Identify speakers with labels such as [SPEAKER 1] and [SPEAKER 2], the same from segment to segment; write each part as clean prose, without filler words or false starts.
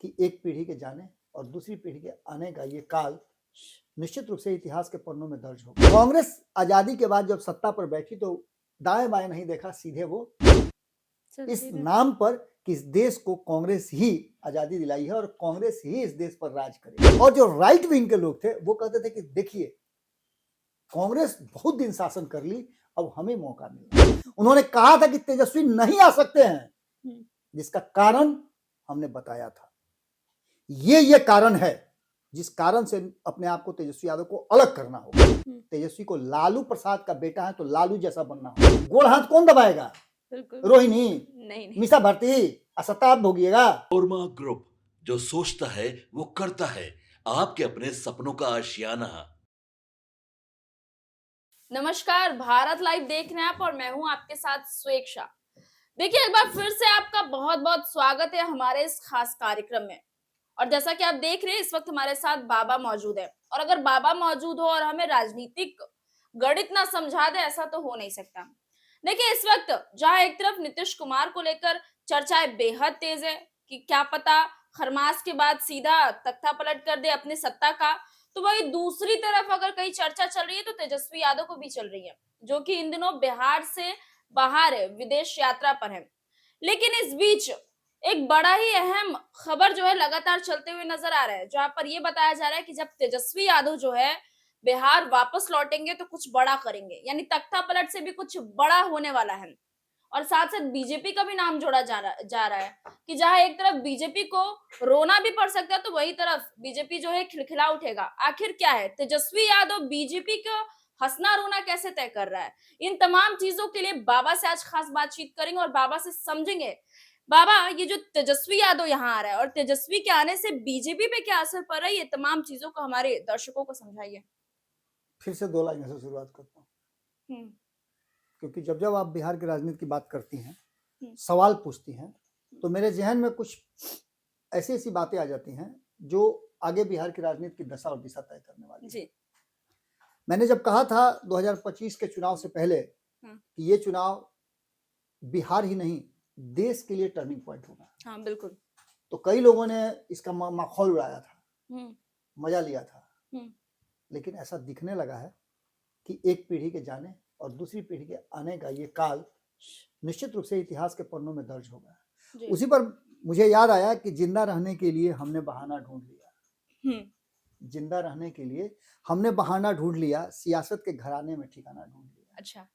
[SPEAKER 1] कि एक पीढ़ी के जाने और दूसरी पीढ़ी के आने का ये काल निश्चित रूप से इतिहास के पन्नों में दर्ज होगा। कांग्रेस आजादी के बाद जब सत्ता पर बैठी तो दाएं बाएं नहीं देखा, सीधे वो इस नाम पर कि इस देश को कांग्रेस ही आजादी दिलाई है और कांग्रेस ही इस देश पर राज करेगी। और जो राइट विंग के लोग थे वो कहते थे कि देखिए कांग्रेस बहुत दिन शासन कर ली, अब हमें मौका मिला। उन्होंने कहा था कि तेजस्वी नहीं आ सकते हैं, जिसका कारण हमने बताया था। ये कारण है जिस कारण से अपने आप को तेजस्वी यादव को अलग करना होगा। तेजस्वी को लालू प्रसाद का बेटा है तो लालू जैसा बनना होगा। गोड़ हाथ कौन दबाएगा? रोहिणी नहीं। मीसा भारती असताब भोगिएगा।
[SPEAKER 2] कोरमा ग्रुप, जो सोचता है वो करता है। आपके अपने सपनों का आशियाना।
[SPEAKER 3] नमस्कार, भारत लाइव देख रहे हैं आप और मैं हूं आपके साथ स्वेक्षा। देखिए, एक बार फिर से आपका बहुत बहुत स्वागत है हमारे इस खास कार्यक्रम में। और जैसा कि आप देख रहे हैं, इस वक्त हमारे साथ बाबा मौजूद है। और अगर बाबा मौजूद हो और हमें राजनीतिक गणित ना समझा दे, ऐसा तो हो नहीं सकता। देखिए, इस वक्त जहां एक तरफ नीतीश कुमार को लेकर चर्चाएं बेहद तेज है कि क्या पता खरमास के बाद सीधा तख्ता पलट कर दे अपनी सत्ता का, तो वही दूसरी तरफ अगर कहीं चर्चा चल रही है तो तेजस्वी यादव को भी चल रही है, जो कि इन दिनों बिहार से बाहर है, विदेश यात्रा पर है। लेकिन इस बीच एक बड़ा ही अहम खबर जो है लगातार चलते हुए नजर आ रहा है, जहां पर यह बताया जा रहा है कि जब तेजस्वी यादव जो है बिहार वापस लौटेंगे तो कुछ बड़ा करेंगे, यानी तख्ता पलट से भी कुछ बड़ा होने वाला है। और साथ साथ बीजेपी का भी नाम जोड़ा जा रहा है कि जहां एक तरफ बीजेपी को रोना भी पड़ सकता है तो वही तरफ बीजेपी जो है खिलखिला उठेगा। आखिर क्या है, तेजस्वी यादव बीजेपी को हंसना रोना कैसे तय कर रहा है? इन तमाम चीजों के लिए बाबा से आज खास बातचीत करेंगे और बाबा से समझेंगे। बाबा, ये जो तेजस्वी यादव यहाँ आ रहा है और तेजस्वी के आने से बीजेपी पे क्या असर पड़ रहा है, ये तमाम चीजों को हमारे दर्शकों को समझाइए।
[SPEAKER 1] फिर से 2 लाइन से शुरुआत करता हूँ, क्योंकि जब जब आप बिहार की राजनीति की बात करती हैं, सवाल पूछती हैं, तो मेरे जहन में कुछ ऐसी ऐसी बातें आ जाती हैं जो आगे बिहार की राजनीति की दशा और दिशा तय करने वाली है। मैंने जब कहा था 2025 के चुनाव से पहले कि ये चुनाव बिहार ही नहीं देश के लिए टर्निंग पॉइंट होगा।
[SPEAKER 3] हाँ, बिल्कुल।
[SPEAKER 1] तो कई लोगों ने इसका माहौल उड़ाया था, मजा लिया था, लेकिन ऐसा दिखने लगा है कि एक पीढ़ी के जाने और दूसरी पीढ़ी के आने का ये काल निश्चित रूप से इतिहास के पन्नों में दर्ज होगा। उसी पर मुझे याद आया कि जिंदा रहने के लिए हमने बहाना ढूंढ लिया। जिंदा रहने के लिए हमने बहाना ढूंढ लिया, सियासत के घराने में ठिकाना ढूंढ लिया।
[SPEAKER 3] अच्छा,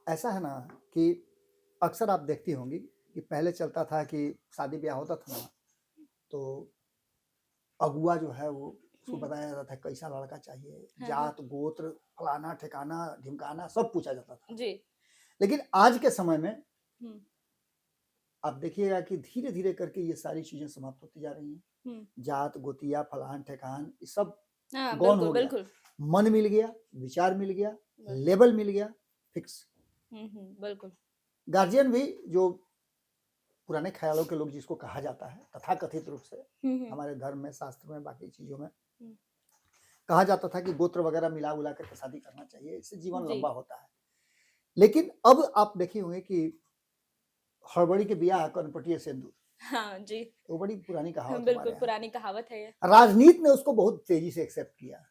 [SPEAKER 1] ऐसा है ना कि अक्सर आप देखती होंगी कि पहले चलता था कि शादी ब्याह होता था ना, तो अगुआ जो है वो उसको बताया जाता था कैसा लड़का चाहिए, जात गोत्र फलाना ठिकाना ढिमकाना सब पूछा जाता था जी। लेकिन आज के समय में आप देखिएगा कि धीरे धीरे करके ये सारी चीजें समाप्त होती जा रही हैं। जात गोतिया फलान ठिकान ये सब गौण हो गया। मन मिल गया, विचार मिल गया, लेवल मिल गया, फिक्स।
[SPEAKER 3] बिल्कुल।
[SPEAKER 1] गार्जियन भी जो पुराने ख्यालों के लोग जिसको कहा जाता है तथाकथित रूप से हमारे धर्म में, शास्त्र में, बाकी चीजों में कहा जाता था कि गोत्र वगैरह मिला उला करके शादी करना चाहिए, इससे जीवन लंबा होता है। लेकिन अब आप देखे होंगे कि हड़बड़ी के बियाह कनपटिए सिंदूर।
[SPEAKER 3] हाँ जी,
[SPEAKER 1] वो बड़ी पुरानी कहावत,
[SPEAKER 3] बिल्कुल पुरानी कहावत है ये।
[SPEAKER 1] राजनीति ने उसको बहुत तेजी से एक्सेप्ट किया।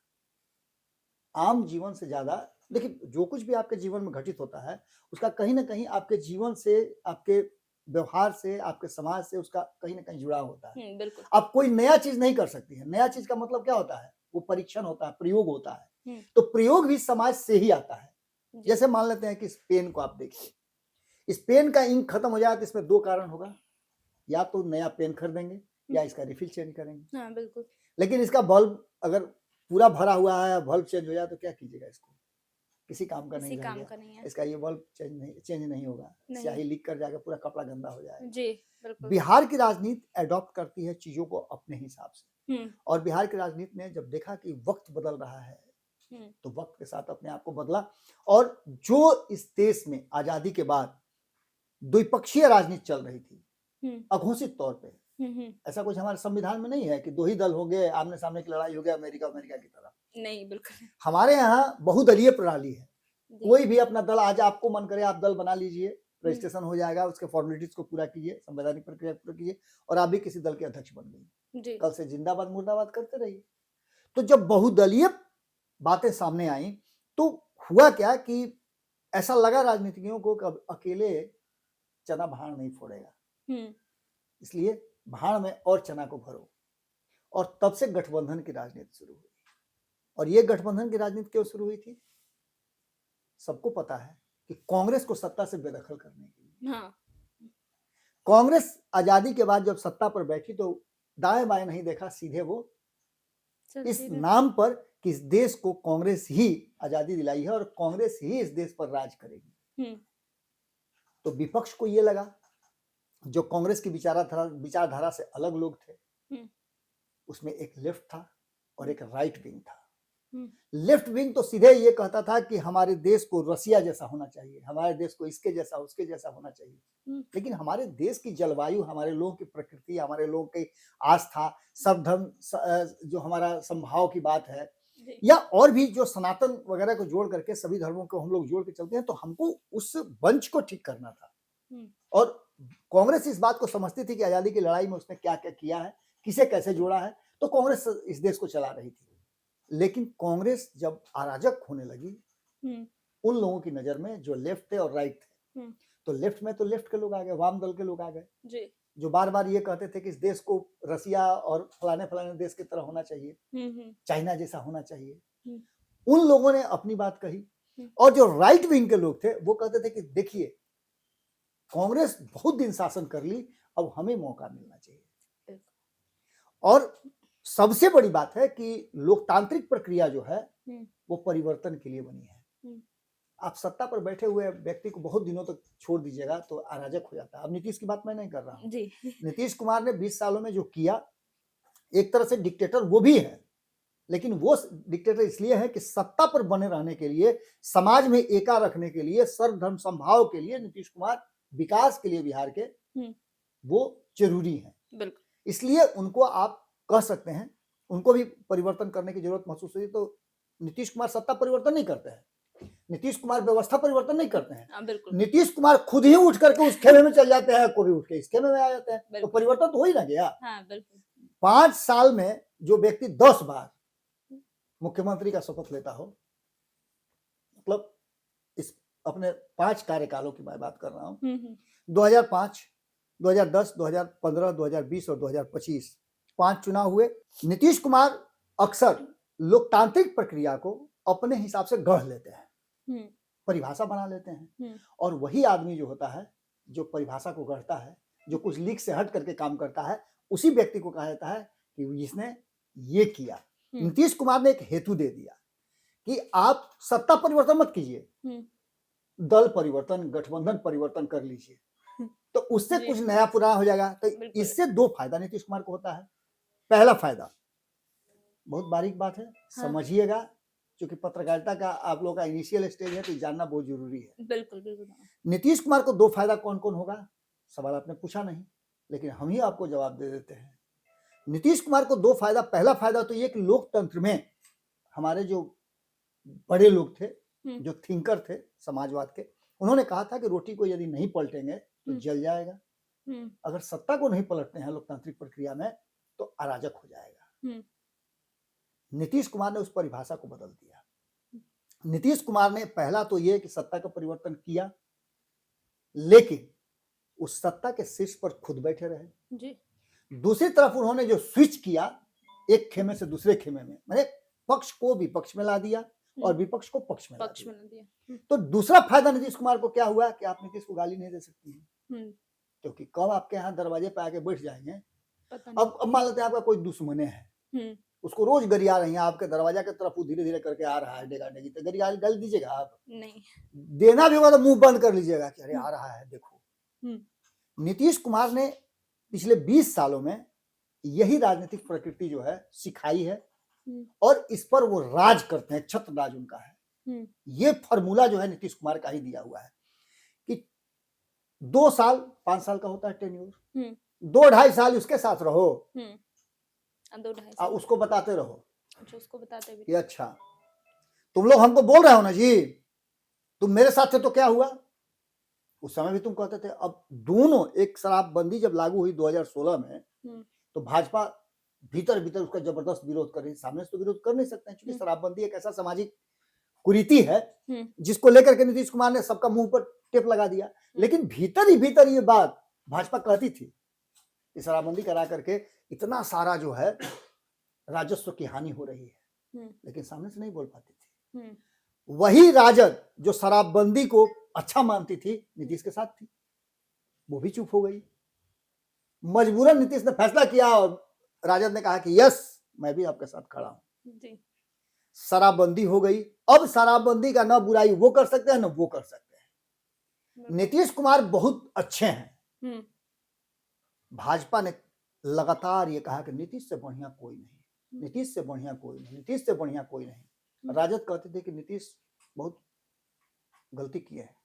[SPEAKER 1] आम जीवन से ज्यादा देखिए, जो कुछ भी आपके जीवन में घटित होता है उसका कहीं ना कहीं आपके जीवन से, आपके व्यवहार से, आपके समाज से उसका कहीं ना कहीं जुड़ाव होता है।
[SPEAKER 3] बिल्कुल।
[SPEAKER 1] आप कोई नया चीज नहीं कर सकती है। नया चीज का मतलब क्या होता है? वो परीक्षण होता है, प्रयोग होता है। तो प्रयोग भी समाज से ही आता है। जैसे मान लेते हैं कि इस पेन को आप देखिए, इस पेन का इंक खत्म हो जाए तो इसमें 2 कारण होगा, या तो नया पेन खरीदेंगे या इसका रिफिल चेंज करेंगे।
[SPEAKER 3] हाँ, बिल्कुल। लेकिन
[SPEAKER 1] इसका बल्ब अगर पूरा भरा हुआ है, बल्ब चेंज हो जाए तो क्या कीजिएगा? इसको किसी काम का नहीं रहेगा। इसका ये बल्ब चेंज नहीं होगा, स्याही लीक कर जाएगा, पूरा कपड़ा गंदा हो जाएगा जी। बिल्कुल। बिहार की राजनीति एडॉप्ट करती है चीजों को अपने हिसाब से, और बिहार की राजनीति ने जब देखा कि वक्त बदल रहा है तो वक्त के साथ अपने आप को बदला। और जो इस देश में आजादी के बाद द्विपक्षीय राजनीति चल रही थी अघोषित तौर पे, ऐसा कुछ हमारे संविधान में नहीं है कि 2 ही दल होंगे, आमने सामने की लड़ाई हो गया अमेरिका की तरह।
[SPEAKER 3] नहीं, बिल्कुल।
[SPEAKER 1] हमारे यहाँ बहुदलीय प्रणाली है। कोई भी अपना दल, आज आपको मन करे आप दल बना लीजिए, रजिस्ट्रेशन हो जाएगा, उसके फॉर्मेलिटीज को पूरा कीजिए, संवैधानिक प्रक्रिया पूरा कीजिए और आप भी किसी दल के अध्यक्ष बन गई।
[SPEAKER 3] जी
[SPEAKER 1] कल से जिंदाबाद मुर्दाबाद करते रहिए। तो जब बहुदलीय बातें सामने आई तो हुआ क्या कि ऐसा लगा राजनीतिज्ञों को कि अब अकेले चना भाड़ नहीं फोड़ेगा,
[SPEAKER 3] हम्म
[SPEAKER 1] इसलिए भाड़ में और चना को भरो। और तब से गठबंधन की राजनीति शुरू हुई। और ये गठबंधन की राजनीति क्यों शुरू हुई थी? सबको पता है कि कांग्रेस को सत्ता से बेदखल करने के लिए।
[SPEAKER 3] हाँ
[SPEAKER 1] कांग्रेस आजादी के बाद जब सत्ता पर बैठी तो दाएं बाएं नहीं देखा, सीधे वो इस
[SPEAKER 3] चलती रहे।
[SPEAKER 1] नाम पर कि इस देश को कांग्रेस ही आजादी दिलाई है और कांग्रेस ही इस देश पर राज करेगी।
[SPEAKER 3] हम्म
[SPEAKER 1] तो विपक्ष को ये लगा, जो कांग्रेस की विचारधारा से अलग लोग थे, उसमें एक लेफ्ट था और एक राइट विंग था। लेफ्ट विंग तो सीधे ये कहता था कि हमारे देश को रसिया जैसा होना चाहिए, हमारे देश को इसके जैसा उसके जैसा होना चाहिए। लेकिन हमारे देश की जलवायु, हमारे लोगों की प्रकृति, हमारे लोगों की आस्था, सब धर्म, जो हमारा संभाव की बात है, या और भी जो सनातन वगैरह को जोड़ करके सभी धर्मों को हम लोग जोड़ के चलते हैं, तो हमको उस वंश को ठीक करना था। और कांग्रेस इस बात को समझती थी कि आजादी की लड़ाई में उसने क्या क्या किया है, किसे कैसे जोड़ा है, तो कांग्रेस इस देश को चला रही थी। लेकिन कांग्रेस जब अराजक होने लगी उन लोगों की नजर में जो लेफ्ट थे और राइट थे, तो लेफ्ट में तो लेफ्ट के लोग आ गए, वाम दल के लोग आ गए, जो बार बार ये कहते थे कि इस देश को रसिया और फलाने फलाने देश की तरह होना चाहिए, चाइना जैसा होना चाहिए। उन लोगों ने अपनी बात कही। और जो राइट विंग के लोग थे वो कहते थे कि देखिए, कांग्रेस बहुत दिन शासन कर ली, अब हमें मौका मिलना चाहिए। और सबसे बड़ी बात है कि लोकतांत्रिक प्रक्रिया जो है वो परिवर्तन के लिए बनी है। आप सत्ता पर बैठे हुए व्यक्ति को बहुत दिनों तक छोड़ दीजिएगा तो अराजक हो जाता है। अब नीतीश की बात मैं नहीं कर रहा हूं। नीतीश कुमार ने 20 सालों में जो किया, एक तरह से डिक्टेटर वो भी है, लेकिन वो डिक्टेटर इसलिए है कि सत्ता पर बने रहने के लिए, समाज में एका रखने के लिए, सर्वधर्म संभाव के लिए, नीतीश कुमार विकास के लिए बिहार के वो जरूरी है। इसलिए उनको आप कह सकते हैं, उनको भी परिवर्तन करने की जरूरत महसूस हुई। तो नीतीश कुमार सत्ता परिवर्तन नहीं करते हैं, नीतीश कुमार व्यवस्था परिवर्तन नहीं करते हैं, नीतीश कुमार खुद ही उठ करके उस खेमे में चल जाते हैं, कोई उठ के इस खेमे में आ जाते हैं, तो परिवर्तन तो हो ही ना गया। 5 साल में जो व्यक्ति 10 बार मुख्यमंत्री का शपथ लेता हो, मतलब इस अपने 5 कार्यकालों की मैं बात कर रहा हूं, 2005, 2010, 2015, 2020 और 2025 5 चुनाव हुए। नीतीश कुमार अक्सर लोकतांत्रिक प्रक्रिया को अपने हिसाब से गढ़ लेते हैं, परिभाषा बना लेते हैं, और वही आदमी जो होता है, जो परिभाषा को गढ़ता है, जो कुछ लीक से हट करके काम करता है, उसी व्यक्ति को कहा जाता है कि इसने ये किया। नीतीश कुमार ने एक हेतु दे दिया कि आप सत्ता परिवर्तन मत कीजिए, दल परिवर्तन, गठबंधन परिवर्तन कर लीजिए, तो उससे कुछ नया पुराना हो जाएगा। तो इससे 2 फायदा नीतीश कुमार को होता है। पहला फायदा, बहुत बारीक बात है, समझिएगा, क्योंकि पत्रकारिता का आप लोगों का इनिशियल स्टेज है, तो जानना बहुत जरूरी है।
[SPEAKER 3] बिल्कुल।
[SPEAKER 1] नीतीश कुमार को 2 फायदा कौन कौन होगा, सवाल आपने पूछा नहीं, लेकिन हम ही आपको जवाब दे देते हैं। नीतीश कुमार को 2 फायदा, पहला फायदा तो ये कि लोकतंत्र में हमारे जो बड़े लोग थे, जो थिंकर थे समाजवाद के, उन्होंने कहा था कि रोटी को यदि नहीं पलटेंगे तो जल जाएगा, अगर सत्ता को नहीं पलटते हैं लोकतांत्रिक प्रक्रिया में तो अराजक हो जाएगा। नीतीश कुमार ने उस परिभाषा को बदल दिया। नीतीश कुमार ने पहला तो ये कि सत्ता का परिवर्तन किया, लेकिन उस सत्ता के शीर्ष पर खुद बैठे रहे। दूसरी तरफ उन्होंने जो स्विच किया एक खेमे से दूसरे खेमे में, मैंने पक्ष को विपक्ष में ला दिया और विपक्ष को पक्ष में ला दिया। तो दूसरा फायदा नीतीश कुमार को क्या हुआ कि आप नीतीश को गाली नहीं दे सकती हैं, क्योंकि कब आपके यहाँ दरवाजे पे आके बैठ जाएंगे। अब मान लेते हैं आपका कोई दुश्मन है, उसको रोज गरिया रही है, आपके दरवाजा की तरफ वो धीरे धीरे करके आ रहा है, डेगा डेगी, तो गाली दीजिएगा आप? नहीं। देना भी होगा तो मुंह बंद कर लीजिएगा कि अरे आ रहा है देखो। नीतीश कुमार ने पिछले 20 सालों में यही राजनीतिक प्रकृति जो है सिखाई है, और इस पर वो राज करते हैं, छत्र राज उनका है। ये फॉर्मूला जो है नीतीश कुमार का ही दिया हुआ है कि 2 साल 5 साल का होता है टेन्योर, 2-2.5 साल उसके साथ रहो,
[SPEAKER 3] 2-2.5 साल
[SPEAKER 1] उसको बताते रहो।
[SPEAKER 3] अच्छा, उसको बताते भी
[SPEAKER 1] कि अच्छा तुम लोग हमको बोल रहे हो ना जी, तुम मेरे साथ थे तो क्या हुआ, उस समय भी तुम कहते थे। अब दोनों, एक शराबबंदी जब लागू हुई 2016 में, तो भाजपा भीतर भीतर उसका जबरदस्त विरोध कर रही, सामने से तो विरोध कर नहीं सकते हैं, क्योंकि शराबबंदी एक ऐसा सामाजिक कुरीति है जिसको लेकर के नीतीश कुमार ने सबका मुंह पर टेप लगा दिया। लेकिन भीतर ही भीतर ये बात भाजपा कहती थी कि शराबबंदी करा करके इतना सारा जो है राजस्व की हानि हो रही है, लेकिन सामने से नहीं बोल पाती थी। वही राजद जो शराबबंदी को अच्छा मानती थी, नीतीश के साथ थी, वो भी चुप हो गई। मजबूरन नीतीश ने फैसला किया और राजद ने कहा कि यस, मैं भी आपके साथ खड़ा हूं। शराबबंदी हो गई। अब शराबबंदी का न बुराई वो कर सकते हैं न वो कर सकते हैं। नीतीश कुमार बहुत अच्छे हैं। भाजपा ने लगातार ये कहा कि नीतीश से बढ़िया कोई नहीं, नीतीश से बढ़िया कोई नहीं, नीतीश से बढ़िया कोई नहीं। राजद कहते थे कि नीतीश बहुत गलती किए हैं।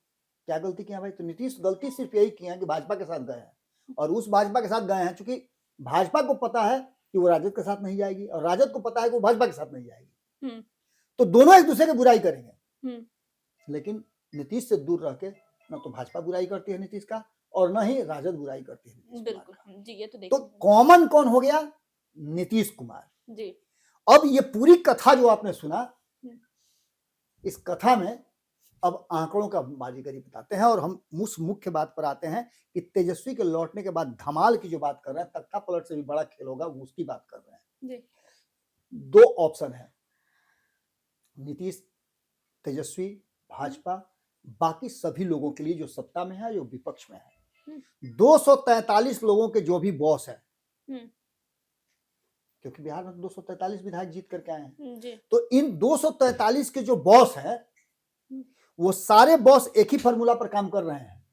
[SPEAKER 1] क्या गलती किया भाई? तो नीतीश गलती सिर्फ यही किया कि भाजपा के साथ गए हैं, और उस भाजपा के साथ गए हैं चूंकि भाजपा को पता है कि वो राजद के साथ नहीं जाएगी, और राजद को पता है कि वो भाजपा के साथ नहीं जाएगी, तो दोनों एक दूसरे की बुराई करेंगे। लेकिन नीतीश से दूर रह के न तो भाजपा बुराई करती है नीतीश का, और न ही राजद बुराई करती है।
[SPEAKER 3] बिल्कुल जी, ये
[SPEAKER 1] तो कॉमन कौन हो गया? नीतीश कुमार
[SPEAKER 3] जी।
[SPEAKER 1] अब ये पूरी कथा जो आपने सुना, इस कथा में अब आंकड़ों का बाजीगरी बताते हैं, और हम उस मुख्य बात पर आते हैं कि तेजस्वी के लौटने के बाद धमाल की जो बात कर रहे हैं, तख्ता पलट से भी बड़ा खेल होगा, उसकी बात कर रहे हैं
[SPEAKER 3] जी।
[SPEAKER 1] दो ऑप्शन है, नीतीश, तेजस्वी, भाजपा, बाकी सभी लोगों के लिए जो सत्ता में है, जो विपक्ष में है। 243 लोगों के जो भी बॉस है, क्योंकि बिहार में 243 विधायक जीत करके आए हैं, तो इन 243 के जो बॉस हैं, वो सारे बॉस एक ही फॉर्मूला पर काम कर रहे हैं,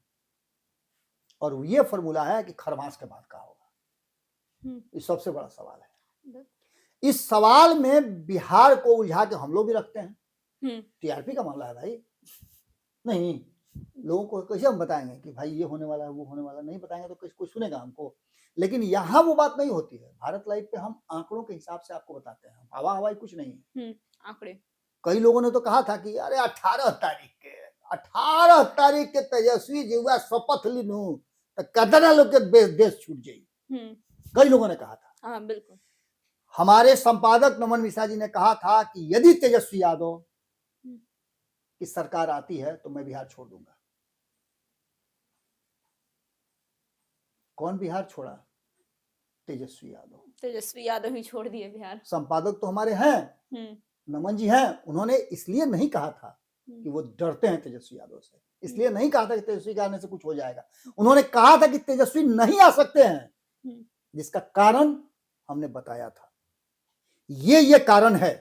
[SPEAKER 1] और ये फॉर्मूला है कि खरमास के बाद का होगा। ये सबसे बड़ा सवाल है। इस सवाल में बिहार को उलझा के हम लोग भी रखते हैं। टीआरपी का मामला है भाई, नहीं लोगों को कैसे हम बताएंगे कि भाई ये होने वाला है, वो होने वाला, नहीं बताएंगे तो कोई सुनेगा हमको। लेकिन यहाँ वो बात नहीं होती है। भारत लाइव पे हम आंकड़ों के हिसाब से आपको बताते हैं, हवा हवाई कुछ नहीं है,
[SPEAKER 3] आंकड़े।
[SPEAKER 1] कई लोगों ने तो कहा था कि अरे 18 तारीख के तेजस्वी जी हुआ शपथ लीनू तो कदना लोग के देश छूट जाई, कई लोगों ने कहा था।
[SPEAKER 3] हाँ बिल्कुल।
[SPEAKER 1] हमारे संपादक नमन मिश्रा जी ने कहा था कि यदि तेजस्वी यादव की सरकार आती है तो मैं बिहार छोड़ दूंगा। कौन बिहार छोड़ा? तेजस्वी यादव।
[SPEAKER 3] तेजस्वी यादव ही छोड़ दिए बिहार।
[SPEAKER 1] संपादक तो हमारे हैं, नमन जी हैं। उन्होंने इसलिए नहीं कहा था कि वो डरते हैं तेजस्वी यादव से, इसलिए नहीं कहा था कि तेजस्वी के आने से कुछ हो जाएगा। उन्होंने कहा था कि तेजस्वी नहीं आ सकते हैं, जिसका कारण हमने बताया था। ये कारण है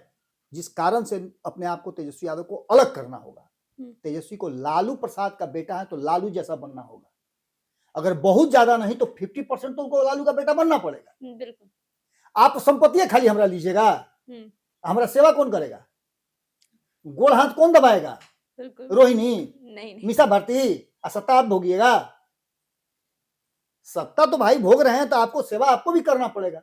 [SPEAKER 1] जिस कारण से अपने आप को तेजस्वी यादव को अलग करना होगा। तेजस्वी को लालू प्रसाद का बेटा है तो लालू जैसा बनना होगा, अगर बहुत ज्यादा नहीं तो 50% तो उनको लालू का बेटा बनना पड़ेगा।
[SPEAKER 3] बिल्कुल।
[SPEAKER 1] आप संपत्ति खाली हमरा लीजिएगा, हमारा सेवा कौन करेगा? गोड़ हाथ कौन दबाएगा? रोहिणी नहीं। मीसा भारती, सत्ता आप भोगिएगा। सत्ता तो भाई भोग रहे हैं तो आपको सेवा आपको भी करना पड़ेगा।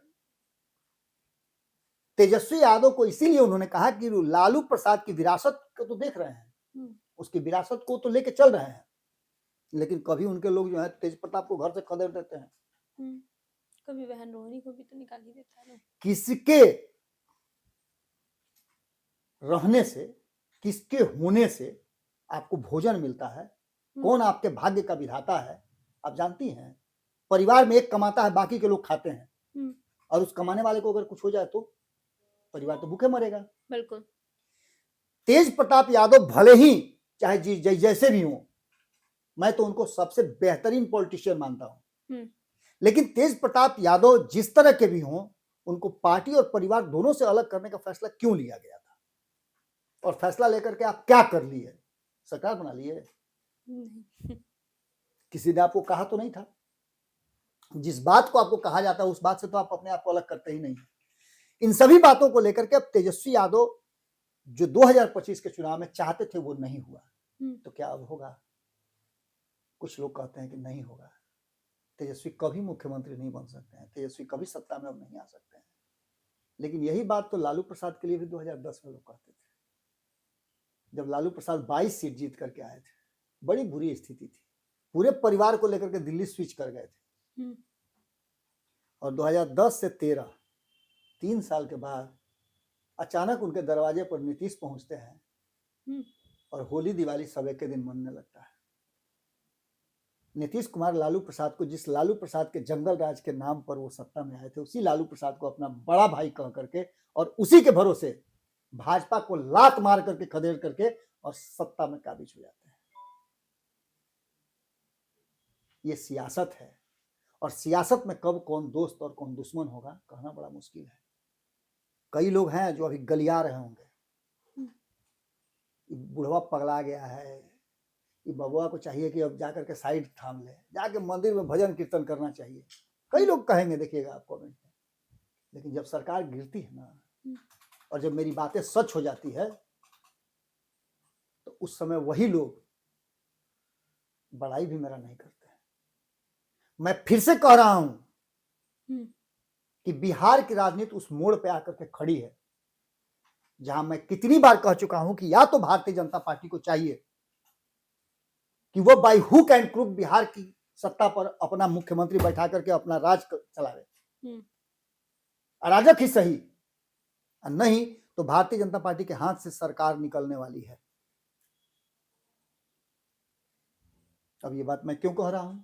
[SPEAKER 1] तेजस्वी यादव को इसीलिए उन्होंने कहा कि लालू प्रसाद की विरासत को तो देख रहे हैं, उसकी विरासत को तो लेके चल रहे हैं, लेकिन कभी उनके लोग जो है तेज प्रताप को घर से खदेड़ देते हैं,
[SPEAKER 3] कभी बहन रोहिणी को भी तो निकाल ही देता है।
[SPEAKER 1] किसके रहने से, किसके होने से आपको भोजन मिलता है, कौन आपके भाग्य का विधाता है, आप जानती हैं। परिवार में एक कमाता है, बाकी के लोग खाते हैं, और उस कमाने वाले को अगर कुछ हो जाए तो परिवार तो भूखे मरेगा। बिल्कुल। तेज प्रताप यादव भले ही चाहे जैसे भी हो, मैं तो उनको सबसे बेहतरीन पॉलिटिशियन मानता हूं, लेकिन तेज प्रताप यादव जिस तरह के भी हों, उनको पार्टी और परिवार दोनों से अलग करने का फैसला क्यों लिया गया था, और फैसला लेकर के आप क्या कर लिए? सरकार बना लिए? किसी ने आपको कहा तो नहीं था। जिस बात को आपको कहा जाता है उस बात से तो आप अपने आप को अलग करते ही नहीं। इन सभी बातों को लेकर के अब तेजस्वी यादव जो 2025 के चुनाव में चाहते थे वो नहीं हुआ, तो क्या अब होगा? कुछ लोग कहते हैं कि नहीं होगा, तेजस्वी कभी मुख्यमंत्री नहीं बन सकते हैं, तेजस्वी कभी सत्ता में अब नहीं आ सकते हैं। लेकिन यही बात तो लालू प्रसाद के लिए भी 2010 में लोग कहते थे। जब लालू प्रसाद 22 सीट जीत करके आए थे, बड़ी बुरी स्थिति थी, पूरे परिवार को लेकर के दिल्ली स्विच कर गए थे।
[SPEAKER 3] हम्म।
[SPEAKER 1] और 2010 से 13 3 साल के बाद अचानक उनके दरवाजे पर नीतीश पहुंचते हैं
[SPEAKER 3] हम्म।
[SPEAKER 1] और होली दिवाली सब एक के दिन मनने लगता है। नीतीश कुमार लालू प्रसाद को, जिस लालू प्रसाद के जंगल राज के नाम पर वो सत्ता में आए थे, उसी लालू प्रसाद को अपना बड़ा भाई कह करके और उसी के भरोसे भाजपा को लात मार करके, खदेड़ करके और सत्ता में काबिज हो जाते हैं। ये सियासत है, और सियासत में कब कौन दोस्त और कौन दुश्मन होगा कहना बड़ा मुश्किल है। कई लोग हैं जो अभी गलिया रहे होंगे, बुढ़वा पगला गया है, ये बबुआ को चाहिए कि अब जाकर के साइड थाम ले, जाके मंदिर में भजन कीर्तन करना चाहिए। कई लोग कहेंगे, देखिएगा आप कमेंट में। लेकिन जब सरकार गिरती है ना, और जब मेरी बातें सच हो जाती है, तो उस समय वही लोग बड़ाई भी मेरा नहीं करते। मैं फिर से कह रहा हूं कि बिहार की राजनीति उस मोड़ पे आकर के खड़ी है जहां मैं कितनी बार कह चुका हूं कि या तो भारतीय जनता पार्टी को चाहिए कि वो by hook and crook Bihar की सत्ता पर अपना मुख्यमंत्री बैठा करके अपना राज चलावे, अराजक ही सही, और नहीं तो भारतीय जनता पार्टी के हाथ से सरकार निकलने वाली है। अब ये बात मैं क्यों कह रहा हूं?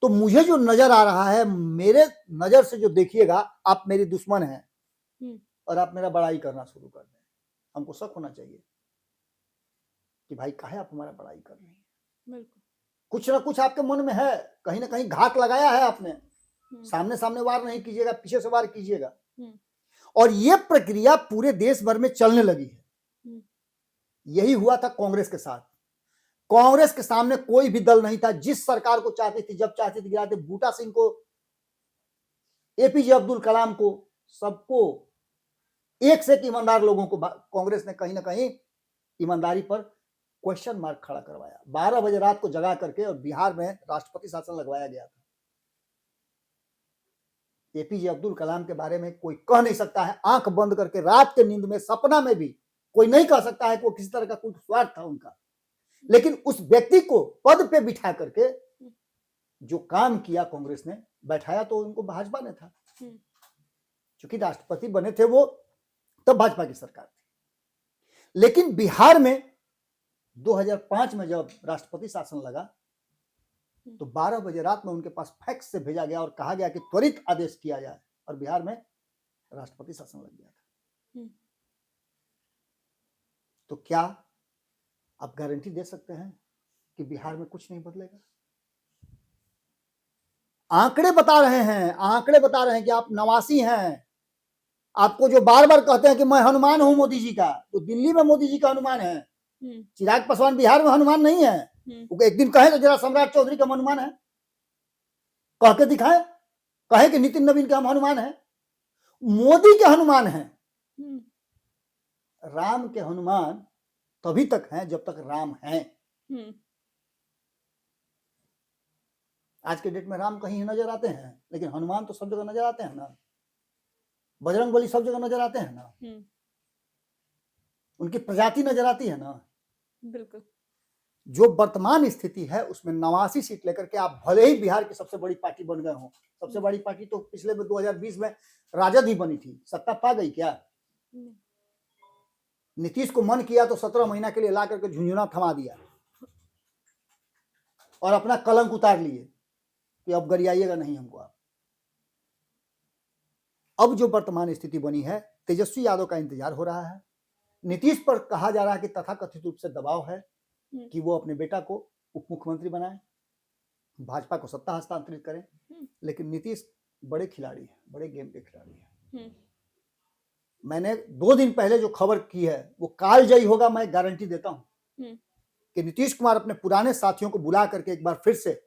[SPEAKER 1] तो मुझे जो नजर आ रहा है, मेरे नजर से जो देखिएगा, आप मेरी दुश्मन हैं और आप मेरा बड़ाई करना शुरू कर दें। हमको शक होना चाहिए कि भाई काहे आप हमारा बड़ाई कर रही हैं।
[SPEAKER 3] बिल्कुल।
[SPEAKER 1] कुछ ना कुछ आपके मन में है, कहीं ना कहीं घात लगाया है आपने। सामने सामने वार नहीं कीजिएगा, पीछे से वार कीजिएगा। और ये प्रक्रिया पूरे देश भर में चलने लगी है। यही हुआ था कांग्रेस के साथ। कांग्रेस के सामने कोई भी दल नहीं था। जिस सरकार को चाहती थी, जब चाहती थी गिराते, बूटा सिंह को, एपीजे अब्दुल कलाम को, सबको, एक से एक ईमानदार लोगों को कांग्रेस ने कहीं ना कहीं ईमानदारी पर क्वेश्चन मार्क खड़ा करवाया। 12 बजे रात को जगा करके और बिहार में राष्ट्रपति शासन लगवाया गया था। एपीजे अब्दुल कलाम के बारे में कोई कह नहीं सकता है, आंख बंद करके रात के नींद में, सपना में भी कोई नहीं कह सकता है कि वो किसी तरह का कोई स्वार्थ था उनका। लेकिन उस व्यक्ति को पद पे बिठा करके जो काम किया कांग्रेस ने, बैठाया तो उनको भाजपा ने था। क्योंकि राष्ट्रपति बने थे वो, तब भाजपा की सरकार थी। लेकिन बिहार में 2005 में जब राष्ट्रपति शासन लगा, तो 12 बजे रात में उनके पास फैक्स से भेजा गया और कहा गया कि त्वरित आदेश किया जाए, और बिहार में राष्ट्रपति शासन लग गया था। तो क्या आप गारंटी दे सकते हैं कि बिहार में कुछ नहीं बदलेगा? आंकड़े बता रहे हैं, आंकड़े बता रहे हैं कि आप नवासी हैं। आपको जो बार बार कहते हैं कि मैं हनुमान हूं मोदी जी का, तो दिल्ली में मोदी जी का हनुमान है। चिराग पासवान बिहार में हनुमान नहीं है। एक दिन कहे तो जरा सम्राट चौधरी का हनुमान है, कह के दिखाए, कहे कि नितिन नवीन का हम हनुमान है। मोदी के हनुमान है। राम के हनुमान तभी तक हैं जब तक राम हैं। आज के डेट में राम कहीं नजर आते हैं, लेकिन हनुमान तो सब जगह नजर आते हैं ना। बजरंगबली सब जगह नजर आते हैं ना। उनकी प्रजाति नजर आती है ना।
[SPEAKER 3] बिल्कुल।
[SPEAKER 1] जो वर्तमान स्थिति है उसमें 89 सीट लेकर के आप भले ही बिहार की सबसे बड़ी पार्टी बन गए हो। सबसे बड़ी पार्टी तो पिछले में 2020 में राजद ही बनी थी। सत्ता पा गई क्या? नीतीश को मन किया तो 17 महीना के लिए ला करके झुंझुना थमा दिया और अपना कलंक उतार लिए कि अब गरियाइएगा नहीं हमको आप। अब जो वर्तमान स्थिति बनी है, तेजस्वी यादव का इंतजार हो रहा है। नीतीश पर कहा जा रहा है कि तथाकथित रूप से दबाव है कि वो अपने बेटा को उप मुख्यमंत्री बनाए, भाजपा को सत्ता हस्तांतरित करें। लेकिन नीतीश बड़े खिलाड़ी हैं, बड़े गेम के खिलाड़ी हैं। मैंने 2 दिन पहले जो खबर की है वो कालजयी होगा। मैं गारंटी देता हूं कि नीतीश कुमार अपने पुराने साथियों को बुला करके एक बार फिर से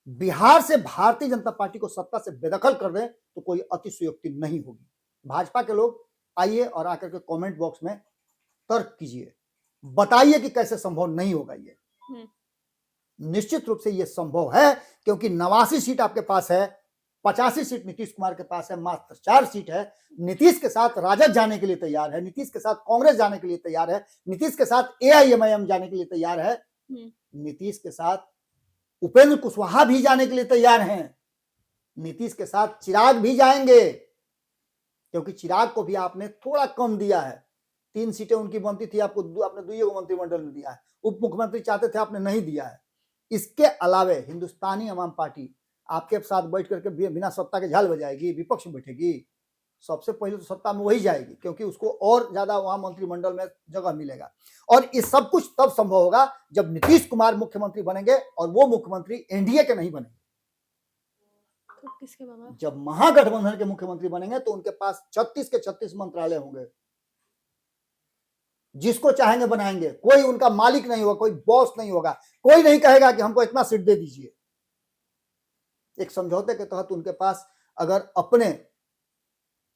[SPEAKER 1] बिहार से भारतीय जनता पार्टी को सत्ता से बेदखल कर दें तो कोई अतिशयोक्ति नहीं होगी। भाजपा के लोग आइए और आकर के कमेंट बॉक्स में तर्क कीजिए, बताइए कि कैसे संभव नहीं होगा। ये निश्चित रूप से ये संभव है, क्योंकि 89 सीट आपके पास है, 85 सीट नीतीश कुमार के पास है, मात्र 4 सीट है। नीतीश के साथ राजद जाने के लिए तैयार है, नीतीश के साथ कांग्रेस जाने के लिए तैयार है, नीतीश के साथ एआईएमआईएम जाने के लिए तैयार है। नीतीश के साथ उपेंद्र कुशवाहा भी जाने के लिए तैयार हैं, नीतीश के साथ चिराग भी जाएंगे, क्योंकि चिराग को भी आपने थोड़ा कम दिया है। 3 सीटें उनकी बनती थी, आपको आपने 2 मंत्रिमंडल में दिया है। उप मुख्यमंत्री चाहते थे, आपने नहीं दिया है। इसके अलावे हिंदुस्तानी अवाम पार्टी आपके साथ बैठ करके बिना सत्ता के झाल बजाएगी, विपक्ष में बैठेगी। सबसे पहले तो सत्ता में वही जाएगी, क्योंकि उसको और ज्यादा वहां मंत्रिमंडल में जगह मिलेगा। और ये सब कुछ तब संभव होगा जब नीतीश कुमार मुख्यमंत्री बनेंगे, और वो मुख्यमंत्री एनडीए के नहीं बनेंगे।
[SPEAKER 3] तो किसके बाबा?
[SPEAKER 1] जब महागठबंधन के मुख्यमंत्री बनेंगे तो उनके पास 36 के 36 मंत्रालय होंगे, जिसको चाहेंगे बनाएंगे। कोई उनका मालिक नहीं होगा, कोई बॉस नहीं होगा, कोई नहीं कहेगा कि हमको इतना सीट दे दीजिए। एक समझौते के तहत उनके पास अगर अपने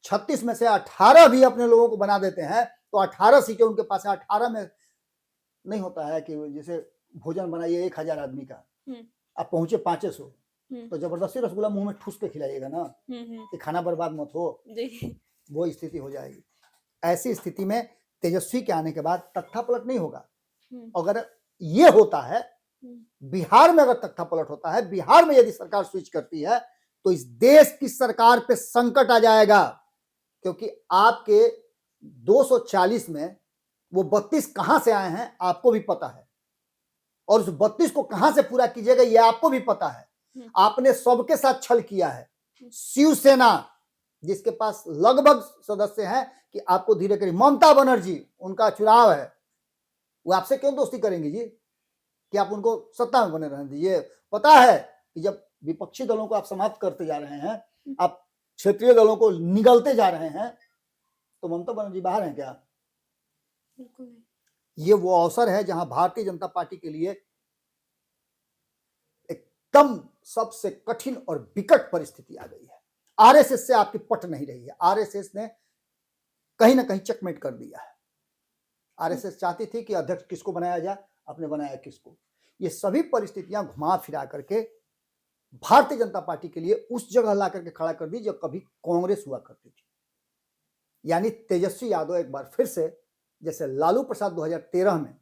[SPEAKER 1] 36 में से 18 भी अपने लोगों को बना देते हैं तो 18 सीटें उनके पास है। 18 में नहीं होता है कि जैसे भोजन बनाइए 1000 आदमी का, आप पहुंचे 500, तो जबरदस्ती रसगुल्ला मुंह में ठूस के खिलाइएगा ना कि खाना बर्बाद मत हो, वो स्थिति हो जाएगी। ऐसी स्थिति में तेजस्वी के आने के बाद तख्ता पलट नहीं होगा। अगर ये होता है, बिहार में अगर तख्ता पलट होता है, बिहार में यदि सरकार स्विच करती है, तो इस देश की सरकार पे संकट आ जाएगा, क्योंकि आपके 240 में वो 32 कहां से आए हैं आपको भी पता है, और उस 32 को कहां से पूरा कीजिएगा ये आपको भी पता है। आपने सबके साथ छल किया है। शिवसेना जिसके पास लगभग सदस्य हैं कि आपको धीरे करें, ममता बनर्जी उनका चुनाव है, वो आपसे क्यों दोस्ती करेंगी जी कि आप उनको सत्ता में बने रहने दीजिए। पता है कि जब विपक्षी दलों को आप समाप्त करते जा रहे हैं, आप क्षेत्रीय दलों को निगलते जा रहे हैं, तो ममता बनर्जी बाहर हैं क्या?
[SPEAKER 3] बिल्कुल नहीं।
[SPEAKER 1] ये वो अवसर है जहां भारतीय जनता पार्टी के लिए एकदम सबसे कठिन और विकट परिस्थिति आ गई है। आरएसएस से आपकी पट नहीं रही है। आरएसएस ने कहीं ना कहीं चेकमेट कर दिया है। आरएसएस चाहती थी कि अध्यक्ष किसको बनाया जाए, आपने बनाया किसको। ये सभी परिस्थितियां घुमा फिरा करके भारतीय जनता पार्टी के लिए उस जगह ला करके खड़ा कर दी जब कभी कांग्रेस हुआ करती थी। यानी तेजस्वी यादव एक बार फिर से, जैसे लालू प्रसाद 2013 में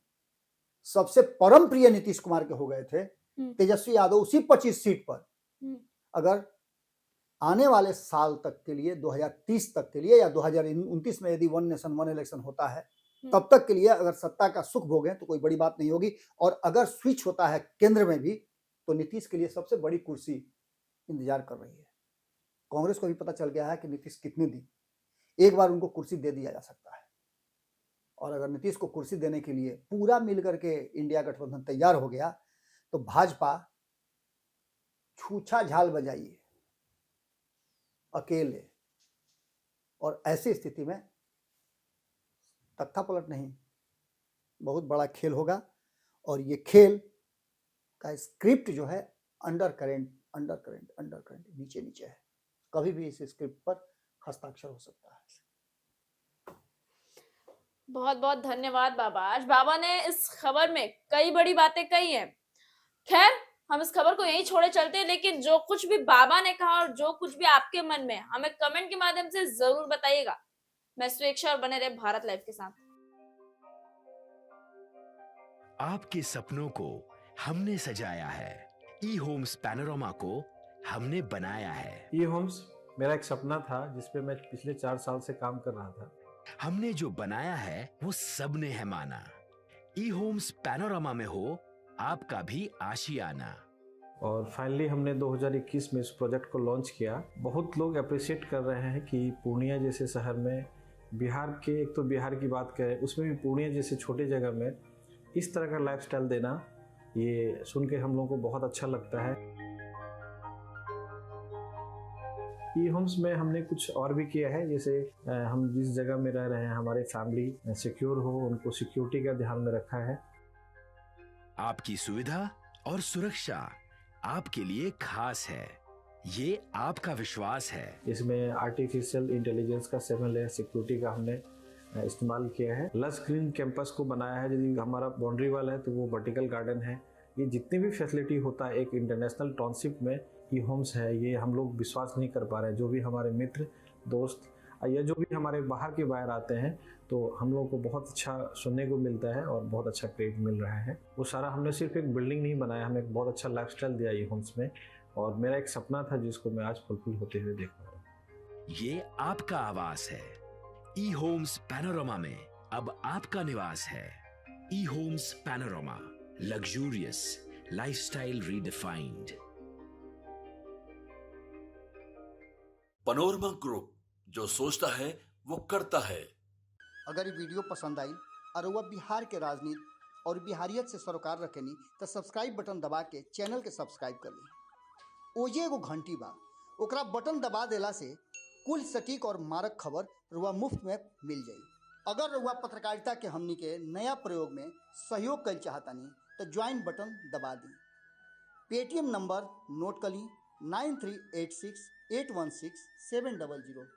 [SPEAKER 1] सबसे परम प्रिय नीतीश कुमार के हो गए थे, तेजस्वी यादव उसी 25 सीट पर अगर आने वाले साल तक के लिए, 2030 तक के लिए या 2029 में यदि 1 नेशन 1 इलेक्शन होता है, तब तक के लिए अगर सत्ता का सुख भोगें तो कोई बड़ी बात नहीं होगी। और अगर स्विच होता है केंद्र में भी, तो नीतीश के लिए सबसे बड़ी कुर्सी इंतजार कर रही है। कांग्रेस को भी पता चल गया है कि नीतीश कितने दिन, एक बार उनको कुर्सी दे दिया जा सकता है। और अगर नीतीश को कुर्सी देने के लिए पूरा मिलकर के इंडिया गठबंधन तैयार हो गया, तो भाजपा छूछा झाल बजाइए अकेले, और ऐसी स्थिति में तख्ता पलट नहीं, बहुत बड़ा खेल होगा। और ये खेल का स्क्रिप्ट जो है अंडर करेंट नीचे नीचे है, कभी भी इस स्क्रिप्ट पर हस्ताक्षर हो सकता है।
[SPEAKER 3] बहुत बहुत धन्यवाद बाबा। आज बाबा ने इस खबर में कई बड़ी बातें कही हैं। खैर, हम इस खबर को यहीं छोड़े चलते हैं, लेकिन जो कुछ भी बाबा ने कहा और जो कुछ भी आपके मन में, हमें कमेंट के माध्यम से जरूर बताइएगा। मैं स्वेक्षा, और बने रहे भारत लाइव के साथ।
[SPEAKER 4] आपके सपनों को हमने सजाया है, ई होम्स पैनोरामा को हमने बनाया है।
[SPEAKER 5] ई होम्स मेरा एक सपना था जिसपे मैं पिछले 4 साल से काम कर रहा था।
[SPEAKER 4] हमने जो बनाया है वो सबने है माना। ई होम्स पैनोरामा में हो आपका भी आशियाना।
[SPEAKER 5] और फाइनली हमने 2021 में इस प्रोजेक्ट को लॉन्च किया। बहुत लोग अप्रिशिएट कर रहे हैं कि पूर्णिया जैसे शहर में, बिहार के, एक तो बिहार की बात करें उसमें भी पूर्णिया जैसे छोटे जगह में इस तरह का लाइफस्टाइल देना, ये सुन के हम लोगों को बहुत अच्छा लगता है। ई होम्स में हमने कुछ और भी किया है, जैसे हम जिस जगह में रह रहे हैं हमारे फैमिली सिक्योर हो, उनको सिक्योरिटी का ध्यान में रखा है।
[SPEAKER 4] आपकी सुविधा और सुरक्षा आपके लिए खास है, ये आपका विश्वास है।
[SPEAKER 5] इसमें आर्टिफिशियल इंटेलिजेंस का 7 लेयर सिक्योरिटी का हमने इस्तेमाल किया है। लस ग्रीन कैंपस को बनाया है। यदि हमारा बाउंड्री वाल है तो वो वर्टिकल गार्डन है। ये जितनी भी फैसिलिटी होता है एक इंटरनेशनल टाउनशिप में, ई होम्स है, ये हम लोग विश्वास नहीं कर पा रहे हैं। जो भी हमारे मित्र दोस्त या जो भी हमारे बाहर के बाहर आते हैं तो हम लोगों को बहुत अच्छा सुनने को मिलता है और बहुत अच्छा क्रेडिट मिल रहा है। वो सारा हमने सिर्फ एक बिल्डिंग नहीं बनाया, हमें एक बहुत अच्छा लाइफस्टाइल दिया ई होम्स में, और मेरा एक सपना था जिसको मैं आज फुलफिल होते हुए देख रहा हूँ।
[SPEAKER 4] ये आपका आवास है। ई होम्स पैनोरामा में अब आपका निवास है। E homes Panorama, luxurious lifestyle redefined.
[SPEAKER 2] Panorama group, जो सोचता है वो करता है।
[SPEAKER 1] अगर ये वीडियो पसंद आई और वह बिहार के राजनीति और बिहारियत से सरोकार रखेनी तो सब्सक्राइब बटन दबा के चैनल के सब्सक्राइब कर ली। ओजे एगो घंटी बा, ओकरा बटन दबा देला से कुल सटीक और मारक खबर रुआ मुफ्त में मिल जाई। अगर रुआ पत्रकारिता के हमनी के नया प्रयोग में सहयोग कर चाहतानी तो ज्वाइन बटन दबा दी। पेटीएम नंबर नोट कर ली 9386816700।